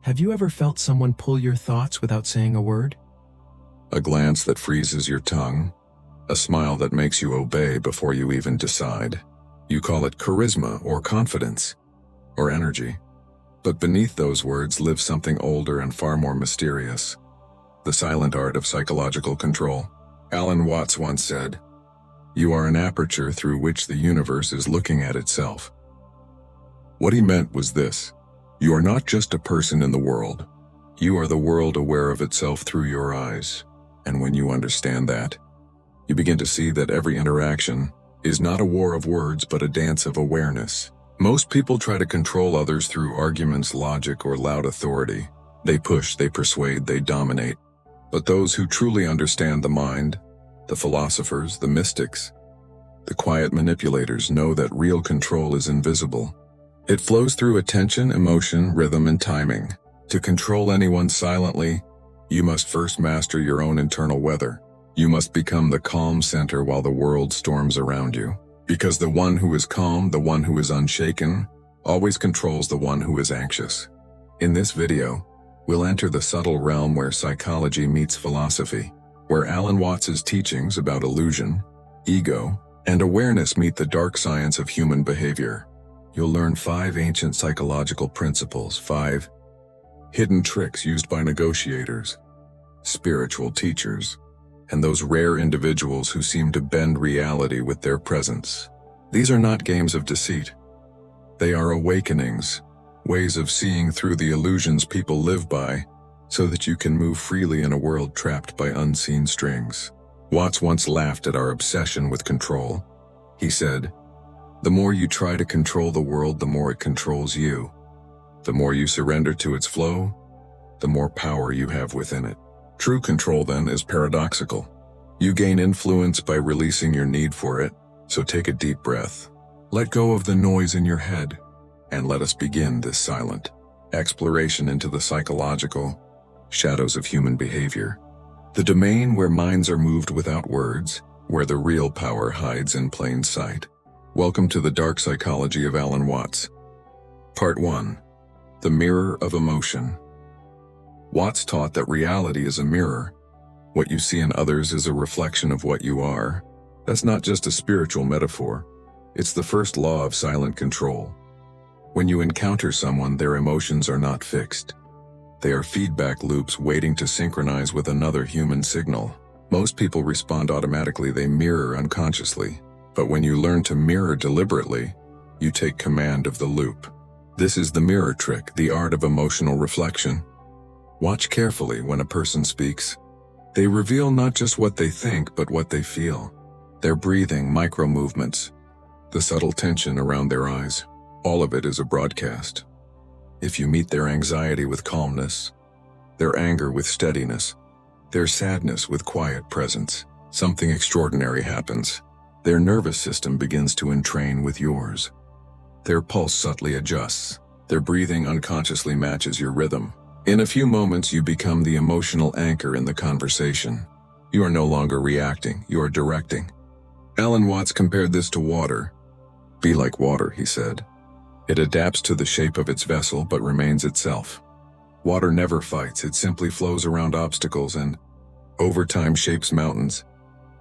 Have you ever felt someone pull your thoughts without saying a word? A glance that freezes your tongue, a smile that makes you obey before you even decide. You call it charisma or confidence or energy. But beneath those words lives something older and far more mysterious. The silent art of psychological control. Alan Watts once said, "You are an aperture through which the universe is looking at itself." What he meant was this: you are not just a person in the world. You are the world aware of itself through your eyes. And when you understand that, you begin to see that every interaction is not a war of words but a dance of awareness. Most people try to control others through arguments, logic, or loud authority. They push, they persuade, they dominate. But those who truly understand the mind, the philosophers, the mystics, the quiet manipulators, know that real control is invisible. It flows through attention, emotion, rhythm, and timing. To control anyone silently, you must first master your own internal weather. You must become the calm center while the world storms around you. Because the one who is calm, the one who is unshaken, always controls the one who is anxious. In this video, we'll enter the subtle realm where psychology meets philosophy, where Alan Watts's teachings about illusion, ego, and awareness meet the dark science of human behavior. You'll learn 5 ancient psychological principles, 5 hidden tricks used by negotiators, spiritual teachers, and those rare individuals who seem to bend reality with their presence. These are not games of deceit. They are awakenings, ways of seeing through the illusions people live by, so that you can move freely in a world trapped by unseen strings. Watts once laughed at our obsession with control. He said, "The more you try to control the world, the more it controls you. The more you surrender to its flow, the more power you have within it." True control, then, is paradoxical. You gain influence by releasing your need for it, so take a deep breath. Let go of the noise in your head, and let us begin this silent exploration into the psychological shadows of human behavior. The domain where minds are moved without words, where the real power hides in plain sight. Welcome to the dark psychology of Alan Watts. Part 1. The mirror of emotion. Watts taught that reality is a mirror. What you see in others is a reflection of what you are. That's not just a spiritual metaphor. It's the first law of silent control. When you encounter someone, their emotions are not fixed. They are feedback loops waiting to synchronize with another human signal. Most people respond automatically, they mirror unconsciously. But when you learn to mirror deliberately, you take command of the loop. This is the mirror trick, the art of emotional reflection. Watch carefully when a person speaks. They reveal not just what they think, but what they feel. Their breathing, micro-movements, the subtle tension around their eyes. All of it is a broadcast. If you meet their anxiety with calmness, their anger with steadiness, their sadness with quiet presence, something extraordinary happens. Their nervous system begins to entrain with yours. Their pulse subtly adjusts. Their breathing unconsciously matches your rhythm. In a few moments, you become the emotional anchor in the conversation. You are no longer reacting, you are directing. Alan Watts compared this to water. "Be like water," he said. "It adapts to the shape of its vessel but remains itself." Water never fights, it simply flows around obstacles and, over time, shapes mountains.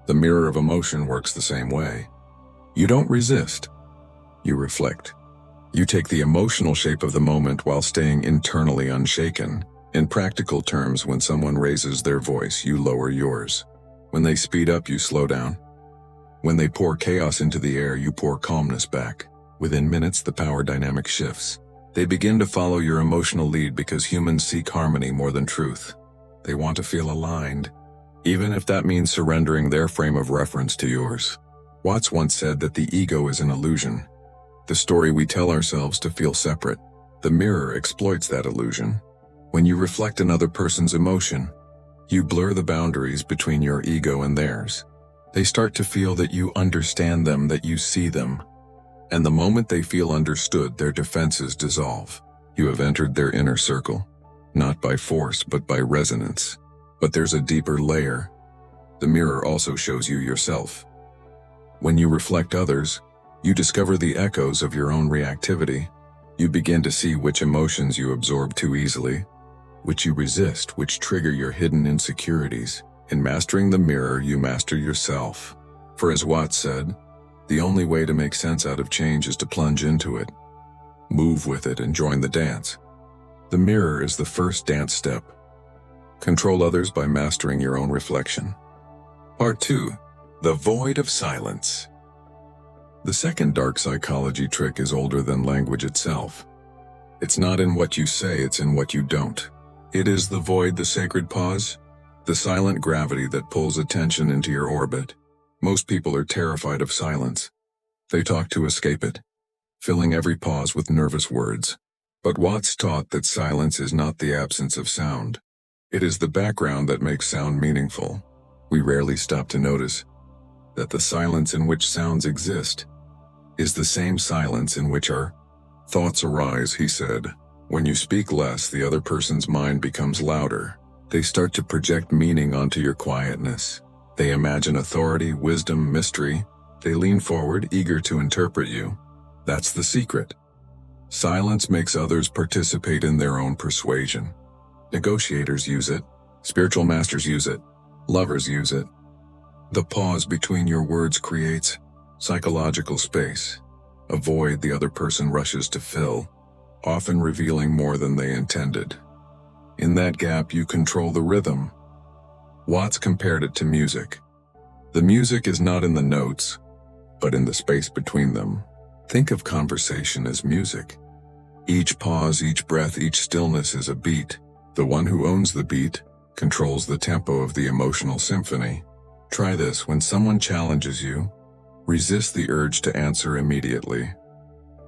The mirror of emotion works the same way. You don't resist, you reflect. You take the emotional shape of the moment while staying internally unshaken. In practical terms, when someone raises their voice, you lower yours. When they speed up, you slow down. When they pour chaos into the air, you pour calmness back. Within minutes, the power dynamic shifts. They begin to follow your emotional lead because humans seek harmony more than truth. They want to feel aligned, even if that means surrendering their frame of reference to yours. Watts once said that the ego is an illusion, the story we tell ourselves to feel separate. The mirror exploits that illusion. When you reflect another person's emotion, you blur the boundaries between your ego and theirs. They start to feel that you understand them, that you see them. And the moment they feel understood, their defenses dissolve. You have entered their inner circle, not by force, but by resonance. But there's a deeper layer. The mirror also shows you yourself. When you reflect others, you discover the echoes of your own reactivity. You begin to see which emotions you absorb too easily, which you resist, which trigger your hidden insecurities. In mastering the mirror, you master yourself. For as Watts said, the only way to make sense out of change is to plunge into it, move with it, and join the dance. The mirror is the first dance step. Control others by mastering your own reflection. Part 2. The void of silence. The second dark psychology trick is older than language itself. It's not in what you say, it's in what you don't. It is the void, the sacred pause, the silent gravity that pulls attention into your orbit. Most people are terrified of silence. They talk to escape it, filling every pause with nervous words. But Watts taught that silence is not the absence of sound. It is the background that makes sound meaningful. We rarely stop to notice that the silence in which sounds exist is the same silence in which our thoughts arise, he said. When you speak less, the other person's mind becomes louder. They start to project meaning onto your quietness. They imagine authority, wisdom, mystery. They lean forward, eager to interpret you. That's the secret. Silence makes others participate in their own persuasion. Negotiators use it. Spiritual masters use it. Lovers use it. The pause between your words creates psychological space, a void the other person rushes to fill, often revealing more than they intended. In that gap, you control the rhythm. Watts compared it to music. The music is not in the notes, but in the space between them. Think of conversation as music. Each pause, each breath, each stillness is a beat. The one who owns the beat controls the tempo of the emotional symphony. Try this: when someone challenges you, resist the urge to answer immediately.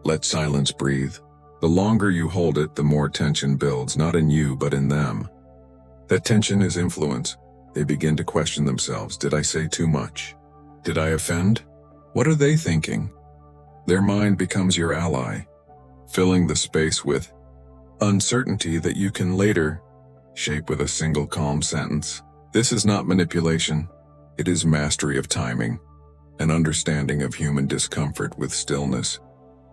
Let silence breathe. The longer you hold it, the more tension builds, not in you, but in them. That tension is influence. They begin to question themselves. Did I say too much? Did I offend? What are they thinking? Their mind becomes your ally, filling the space with uncertainty that you can later shape with a single calm sentence. This is not manipulation. It is mastery of timing, an understanding of human discomfort with stillness.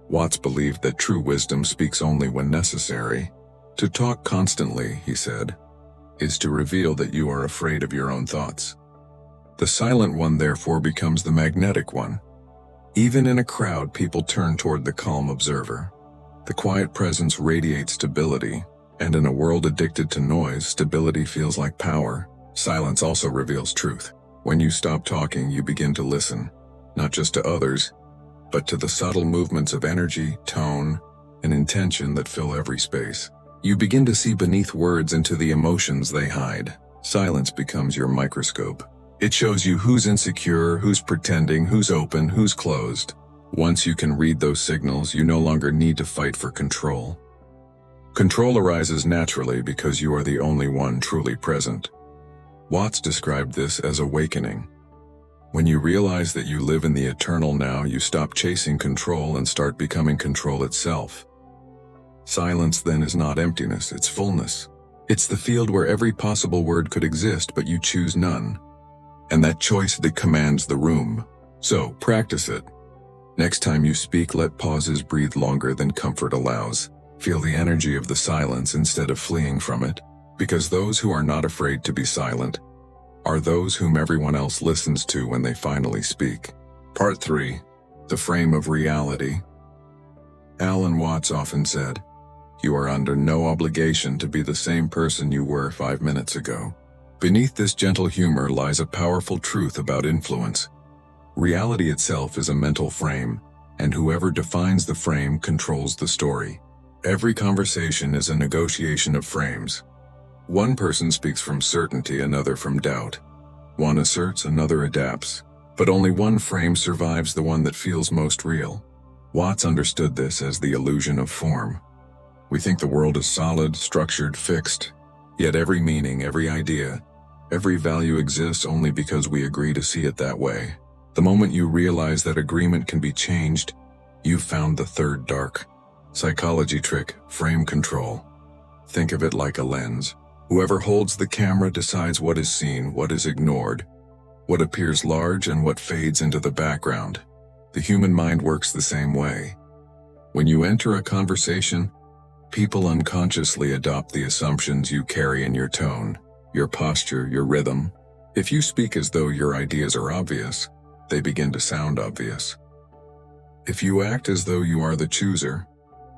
Watts believed that true wisdom speaks only when necessary. To talk constantly, he said, is to reveal that you are afraid of your own thoughts. The silent one therefore becomes the magnetic one. Even in a crowd, people turn toward the calm observer. The quiet presence radiates stability, and in a world addicted to noise, stability feels like power. Silence also reveals truth. When you stop talking, you begin to listen, not just to others, but to the subtle movements of energy, tone, and intention that fill every space. You begin to see beneath words into the emotions they hide. Silence becomes your microscope. It shows you who's insecure, who's pretending, who's open, who's closed. Once you can read those signals, you no longer need to fight for control. Control arises naturally because you are the only one truly present. Watts described this as awakening. When you realize that you live in the eternal now, you stop chasing control and start becoming control itself. Silence then is not emptiness, it's fullness. It's the field where every possible word could exist, but you choose none. And that choice that commands the room. So, practice it. Next time you speak, let pauses breathe longer than comfort allows. Feel the energy of the silence instead of fleeing from it, because those who are not afraid to be silent are those whom everyone else listens to when they finally speak. Part 3. The Frame of Reality. Alan Watts often said, "You are under no obligation to be the same person you were 5 minutes ago." Beneath this gentle humor lies a powerful truth about influence. Reality itself is a mental frame, and whoever defines the frame controls the story. Every conversation is a negotiation of frames. One person speaks from certainty, another from doubt. One asserts, another adapts. But only one frame survives, the one that feels most real. Watts understood this as the illusion of form. We think the world is solid, structured, fixed. Yet every meaning, every idea, every value exists only because we agree to see it that way. The moment you realize that agreement can be changed, you've found the third dark psychology trick: frame control. Think of it like a lens. Whoever holds the camera decides what is seen, what is ignored, what appears large, and what fades into the background. The human mind works the same way. When you enter a conversation, People unconsciously adopt the assumptions you carry in your tone, your posture, your rhythm. If you speak as though your ideas are obvious, they begin to sound obvious. If you act as though you are the chooser,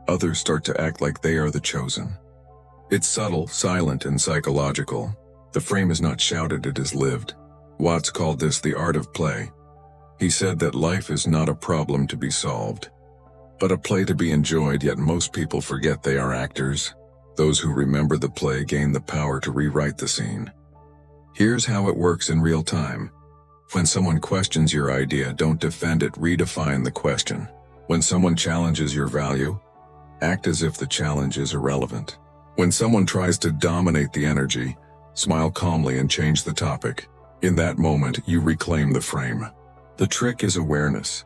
others start to act like they are the chosen. It's subtle, silent, and psychological. The frame is not shouted, it is lived. Watts called this the art of play. He said that life is not a problem to be solved, but a play to be enjoyed, yet most people forget they are actors. Those who remember the play gain the power to rewrite the scene. Here's how it works in real time. When someone questions your idea, don't defend it, redefine the question. When someone challenges your value, act as if the challenge is irrelevant. When someone tries to dominate the energy, smile calmly and change the topic. In that moment, you reclaim the frame. The trick is awareness.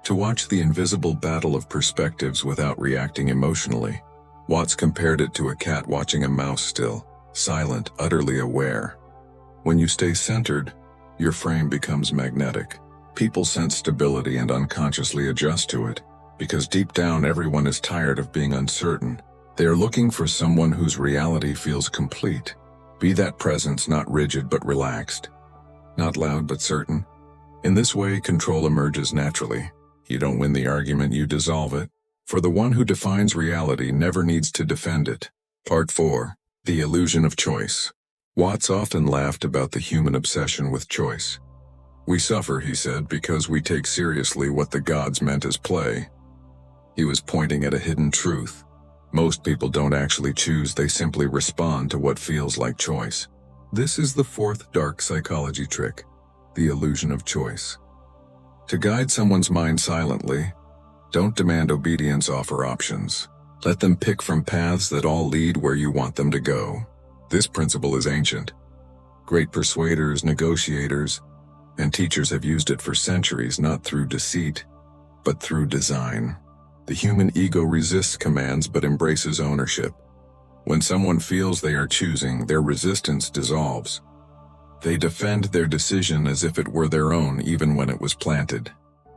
To watch the invisible battle of perspectives without reacting emotionally. Watts compared it to a cat watching a mouse still, silent, utterly aware. When you stay centered, your frame becomes magnetic. People sense stability and unconsciously adjust to it, because deep down everyone is tired of being uncertain. They are looking for someone whose reality feels complete. Be that presence, not rigid but relaxed, not loud but certain. In this way, control emerges naturally. You don't win the argument, you dissolve it. For the one who defines reality never needs to defend it. Part 4. The illusion of choice. Watts often laughed about the human obsession with choice. We suffer, he said, because we take seriously what the gods meant as play. He was pointing at a hidden truth. Most people don't actually choose, they simply respond to what feels like choice. This is the fourth dark psychology trick, the illusion of choice. To guide someone's mind silently, don't demand obedience, offer options. Let them pick from paths that all lead where you want them to go. This principle is ancient. Great persuaders, negotiators, and teachers have used it for centuries, not through deceit, but through design. The human ego resists commands but embraces ownership. When someone feels they are choosing, their resistance dissolves. They defend their decision as if it were their own, even when it was planted.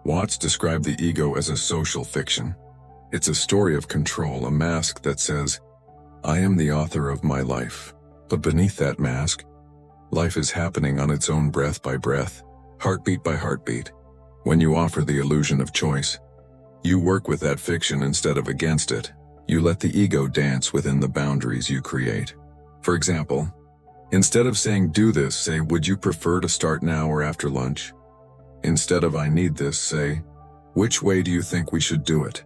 Watts described the ego as a social fiction. It's a story of control, a mask that says, I am the author of my life. But beneath that mask, life is happening on its own, breath by breath, heartbeat by heartbeat. When you offer the illusion of choice, you work with that fiction instead of against it. You let the ego dance within the boundaries you create. For example, instead of saying do this, say would you prefer to start now or after lunch? Instead of I need this, say which way do you think we should do it?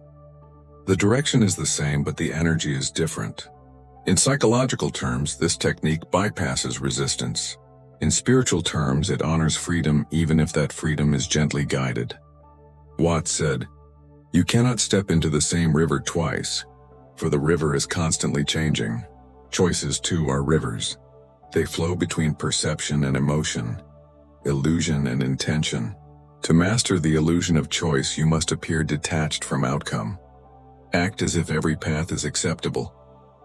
The direction is the same, but the energy is different. In psychological terms, this technique bypasses resistance. In spiritual terms, it honors freedom even if that freedom is gently guided. Watts said, you cannot step into the same river twice, for the river is constantly changing. Choices, too, are rivers. They flow between perception and emotion, illusion and intention. To master the illusion of choice, you must appear detached from outcome. Act as if every path is acceptable,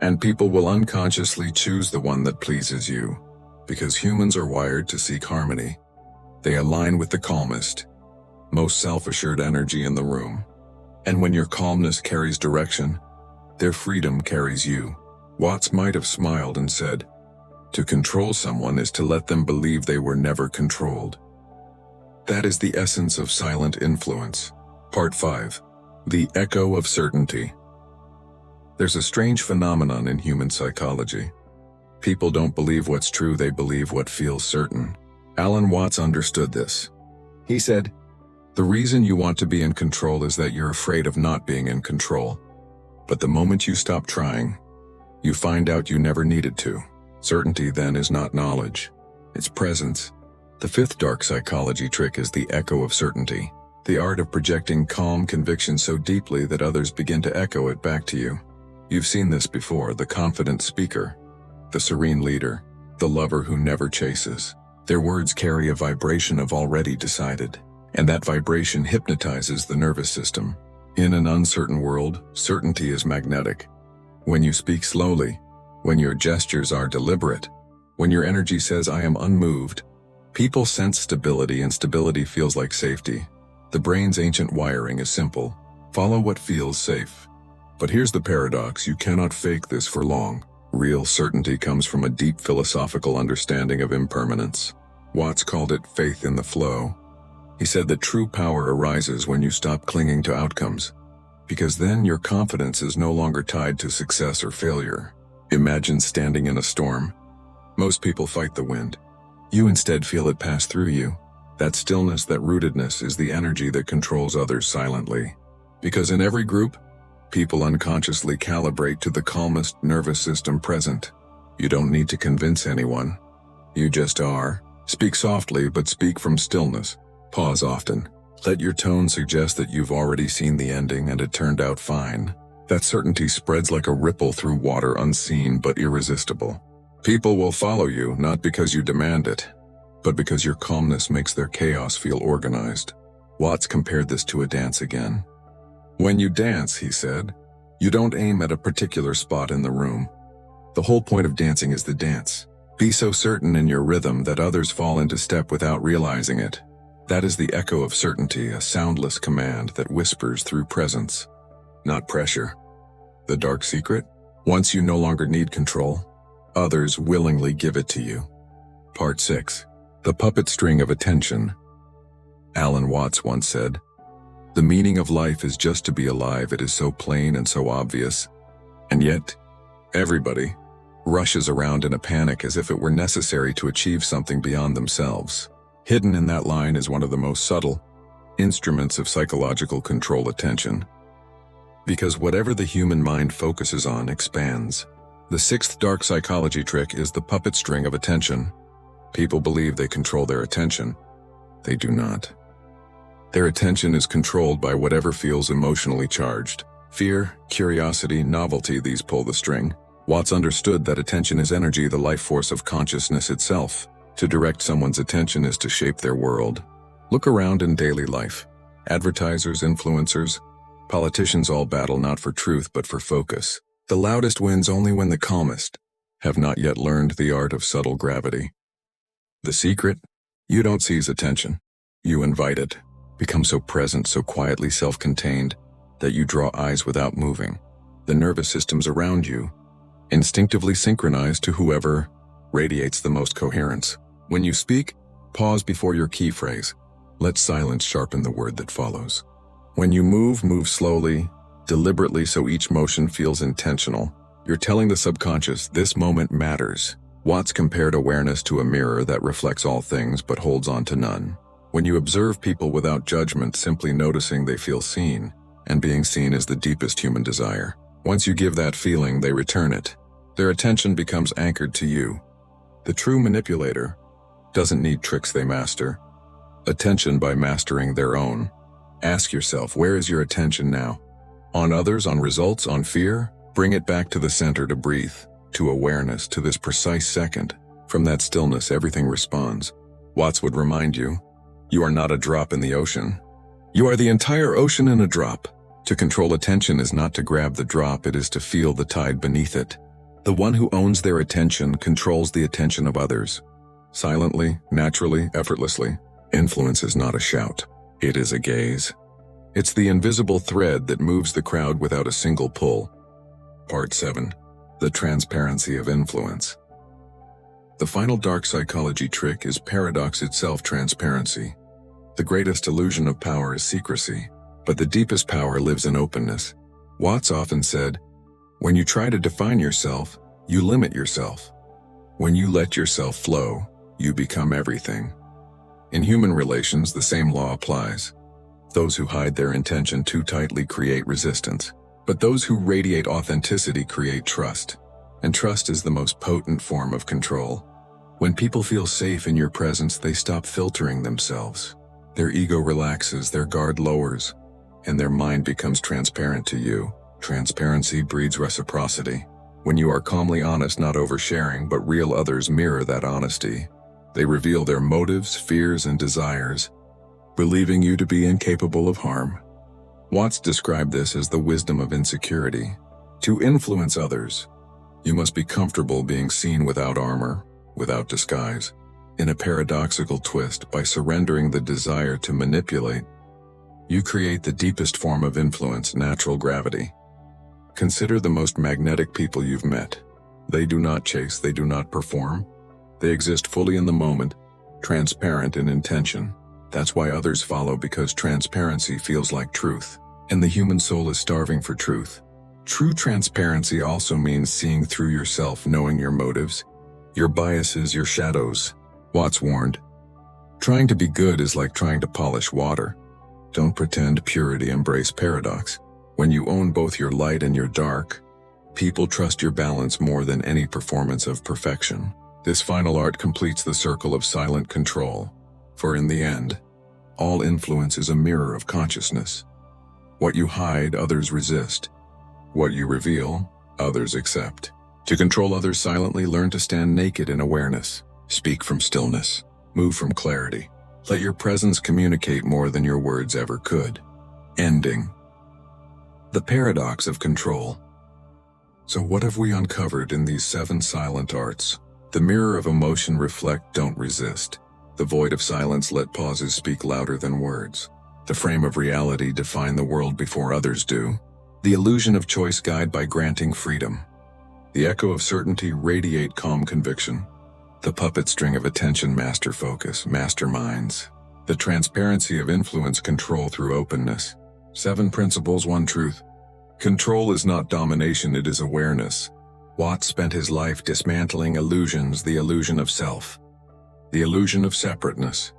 and people will unconsciously choose the one that pleases you. Because humans are wired to seek harmony, they align with the calmest, most self-assured energy in the room. And when your calmness carries direction, their freedom carries you. Watts might have smiled and said, to control someone is to let them believe they were never controlled. That is the essence of silent influence. Part 5. The echo of certainty. There's a strange phenomenon in human psychology. People don't believe what's true, they believe what feels certain. Alan Watts understood this. He said, the reason you want to be in control is that you're afraid of not being in control. But the moment you stop trying, you find out you never needed to. Certainty then is not knowledge, it's presence. The fifth dark psychology trick is the echo of certainty. The art of projecting calm conviction so deeply that others begin to echo it back to you. You've seen this before, the confident speaker, the serene leader, the lover who never chases. Their words carry a vibration of already decided, and that vibration hypnotizes the nervous system. In an uncertain world, certainty is magnetic. When you speak slowly, when your gestures are deliberate, when your energy says I am unmoved, people sense stability, and stability feels like safety. The brain's ancient wiring is simple. Follow what feels safe. But here's the paradox: you cannot fake this for long. Real certainty comes from a deep philosophical understanding of impermanence. Watts called it faith in the flow. He said that true power arises when you stop clinging to outcomes, because then your confidence is no longer tied to success or failure. Imagine standing in a storm. Most people fight the wind. You instead feel it pass through you. That stillness, that rootedness, is the energy that controls others silently. Because in every group, people unconsciously calibrate to the calmest nervous system present. You don't need to convince anyone. You just are. Speak softly, but speak from stillness. Pause often. Let your tone suggest that you've already seen the ending and it turned out fine. That certainty spreads like a ripple through water, unseen but irresistible. People will follow you not because you demand it, but because your calmness makes their chaos feel organized. Watts compared this to a dance again. When you dance, he said, you don't aim at a particular spot in the room. The whole point of dancing is the dance. Be so certain in your rhythm that others fall into step without realizing it. That is the echo of certainty, a soundless command that whispers through presence, not pressure. The dark secret? Once you no longer need control, others willingly give it to you. Part 6. The puppet string of attention. Alan Watts once said, "The meaning of life is just to be alive. It is so plain and so obvious. And yet, everybody rushes around in a panic as if it were necessary to achieve something beyond themselves." Hidden in that line is one of the most subtle instruments of psychological control: attention. Because whatever the human mind focuses on expands. The sixth dark psychology trick is the puppet string of attention. People believe they control their attention. They do not. Their attention is controlled by whatever feels emotionally charged. Fear, curiosity, novelty, these pull the string. Watts understood that attention is energy, the life force of consciousness itself. To direct someone's attention is to shape their world. Look around in daily life. Advertisers, influencers, politicians all battle not for truth but for focus. The loudest wins only when the calmest have not yet learned the art of subtle gravity. The secret? You don't seize attention. You invite it. Become so present, so quietly self-contained, that you draw eyes without moving. The nervous systems around you instinctively synchronize to whoever radiates the most coherence. When you speak, pause before your key phrase. Let silence sharpen the word that follows. When you move, move slowly, deliberately, so each motion feels intentional. You're telling the subconscious, this moment matters. Watts compared awareness to a mirror that reflects all things but holds on to none. When you observe people without judgment, simply noticing, they feel seen, and being seen is the deepest human desire. Once you give that feeling, they return it. Their attention becomes anchored to you. The true manipulator doesn't need tricks, they master attention by mastering their own. Ask yourself, where is your attention now? On others, on results, on fear? Bring it back to the center, to breathe, to awareness, to this precise second. From that stillness, everything responds. Watts would remind you, you are not a drop in the ocean. You are the entire ocean in a drop. To control attention is not to grab the drop, it is to feel the tide beneath it. The one who owns their attention controls the attention of others. Silently, naturally, effortlessly. Influence is not a shout. It is a gaze. It's the invisible thread that moves the crowd without a single pull. Part 7. The transparency of influence. The final dark psychology trick is paradox itself, transparency. The greatest illusion of power is secrecy, but the deepest power lives in openness. Watts often said, when you try to define yourself, you limit yourself. When you let yourself flow, you become everything. In human relations, the same law applies. Those who hide their intention too tightly create resistance, but those who radiate authenticity create trust. And trust is the most potent form of control. When people feel safe in your presence, they stop filtering themselves. Their ego relaxes, their guard lowers, and their mind becomes transparent to you. Transparency breeds reciprocity. When you are calmly honest, not oversharing, but real, others mirror that honesty. They reveal their motives, fears, and desires, believing you to be incapable of harm. Watts described this as the wisdom of insecurity. To influence others, you must be comfortable being seen without armor, without disguise. In a paradoxical twist, by surrendering the desire to manipulate, you create the deepest form of influence, natural gravity. Consider the most magnetic people you've met. They do not chase, they do not perform. They exist fully in the moment, transparent in intention. That's why others follow, because transparency feels like truth, and the human soul is starving for truth. True transparency also means seeing through yourself, knowing your motives, your biases, your shadows. Watts warned, "Trying to be good is like trying to polish water. Don't pretend purity, embrace paradox. When you own both your light and your dark, people trust your balance more than any performance of perfection." This final art completes the circle of silent control, for in the end, all influence is a mirror of consciousness. What you hide, others resist. What you reveal, others accept. To control others silently, learn to stand naked in awareness. Speak from stillness. Move from clarity. Let your presence communicate more than your words ever could. Ending. The paradox of control. So what have we uncovered in these 7 silent arts? The mirror of emotion, reflect, don't resist. The void of silence, let pauses speak louder than words. The frame of reality, define the world before others do. The illusion of choice, guide by granting freedom. The echo of certainty, radiate calm conviction. The puppet string of attention, master focus, masterminds. The transparency of influence, control through openness. 7 principles, 1 truth. Control is not domination, it is awareness. Watts spent his life dismantling illusions, the illusion of self, the illusion of separateness,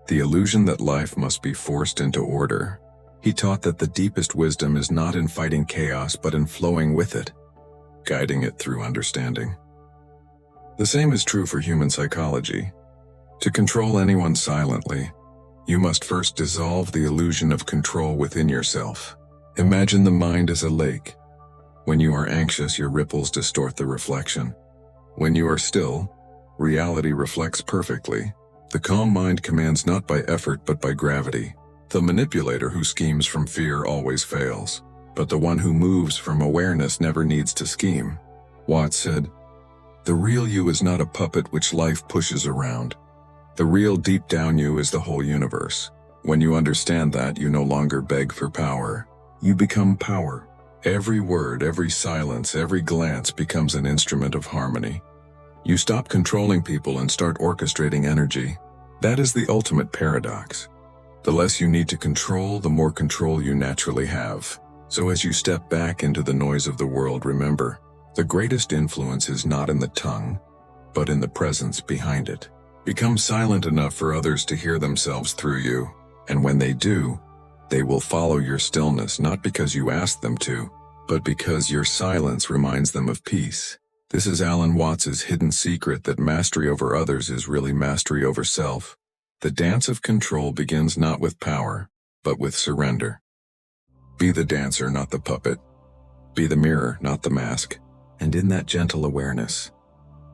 the illusion that life must be forced into order. He taught that the deepest wisdom is not in fighting chaos but in flowing with it, guiding it through understanding. The same is true for human psychology. To control anyone silently, you must first dissolve the illusion of control within yourself. Imagine the mind as a lake. When you are anxious, your ripples distort the reflection. When you are still, reality reflects perfectly. The calm mind commands not by effort but by gravity. The manipulator who schemes from fear always fails, but the one who moves from awareness never needs to scheme. Watts said, "The real you is not a puppet which life pushes around. The real deep down you is the whole universe. When you understand that, you no longer beg for power. You become power. Every word, every silence, every glance becomes an instrument of harmony. You stop controlling people and start orchestrating energy. That is the ultimate paradox. The less you need to control, the more control you naturally have. So as you step back into the noise of the world, remember, the greatest influence is not in the tongue, but in the presence behind it. Become silent enough for others to hear themselves through you, and when they do, they will follow your stillness, not because you ask them to, but because your silence reminds them of peace." This is Alan Watts's hidden secret, that mastery over others is really mastery over self. The dance of control begins not with power, but with surrender. Be the dancer, not the puppet. Be the mirror, not the mask. And in that gentle awareness,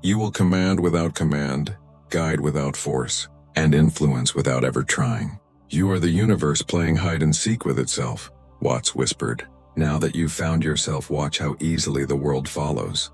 you will command without command, guide without force, and influence without ever trying. You are the universe playing hide and seek with itself, Watts whispered. Now that you've found yourself, watch how easily the world follows.